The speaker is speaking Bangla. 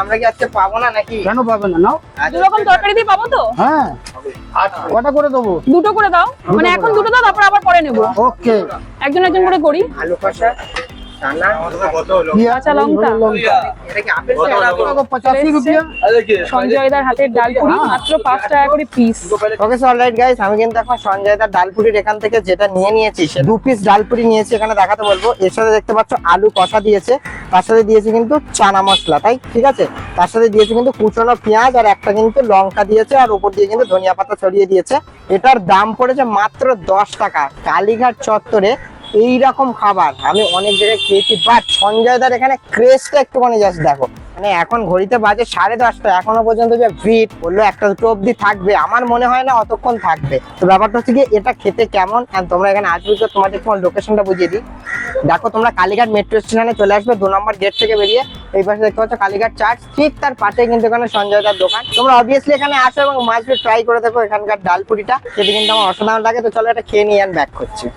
আমরা কি আজকে পাবো না নাকি? কেন পাবে না? নাও। দু রকম তরকারি দিয়ে পাবো তো? হ্যাঁ, কটা করে দেবো? দুটো করে দাও, মানে এখন দুটো দাও, তারপর আবার পরে নেবো। ওকে। একজন একজন করে করি। আলু কষা, চানা, কাঁচা লঙ্কা। এটা কি আপেল চানা? 85 রুপিয়া। সঞ্জয়দার হাতের ডাল পুরি মাত্র 5 টাকা করে পিস। ওকে অলরাইট গাইস, আমি কিন্তু এখন সঞ্জয়দার ডালপুরির এখান থেকে যেটা নিয়েছি সে 2 পিস ডালপুরি নিয়েছি, এখানে দেখাতে বলবো। এর সাথে দেখতে পাচ্ছ আলু কষা দিয়েছে, তার সাথে দিয়েছে কিন্তু চানা মশলা, তাই ঠিক আছে। তার সাথে দিয়েছে কিন্তু কুচনো পেঁয়াজ আর একটা কিন্তু লঙ্কা দিয়েছে, আর উপর দিয়ে কিন্তু ধনিয়া পাতা ছড়িয়ে দিয়েছে। এটার দাম পড়েছে মাত্র 10 টাকা। কালীঘাট চত্বরে এইরকম খাবার আমি অনেক জায়গায় খেয়েছি, বাট সঞ্জয়দার এখানে ক্রেজটা একটুখানি জাস্ট দেখো। মানে এখন ঘড়িতে বাজে 10:30, এখনো পর্যন্ত যে ভিড়, বললো 1টা-2টো অব্দি থাকবে, আমার মনে হয় না অতক্ষণ থাকবে। তো ব্যাপারটা হচ্ছে কি, এটা খেতে কেমন, আর তোমরা এখানে আসবে তো তোমাদের তোমার লোকেশনটা বুঝিয়ে দিই। দেখো, তোমরা কালীঘাট মেট্রো স্টেশনে চলে আসবে, 2 নম্বর গেট থেকে বেরিয়ে এই পাশে দেখতে পাচ্ছ কালীঘাট চার্চ, ঠিক তার পাশে কিন্তু এখানে সঞ্জয়দার দোকান। তোমরা অবভিয়াসলি এখানে আসো এবং মাছটা ট্রাই করে দেখো এখানকার ডালপুরিটা, যেটা কিন্তু আমার অসাধারণ লাগে। তো চলো এটা খেয়ে নিয়ে ব্যাক করছি।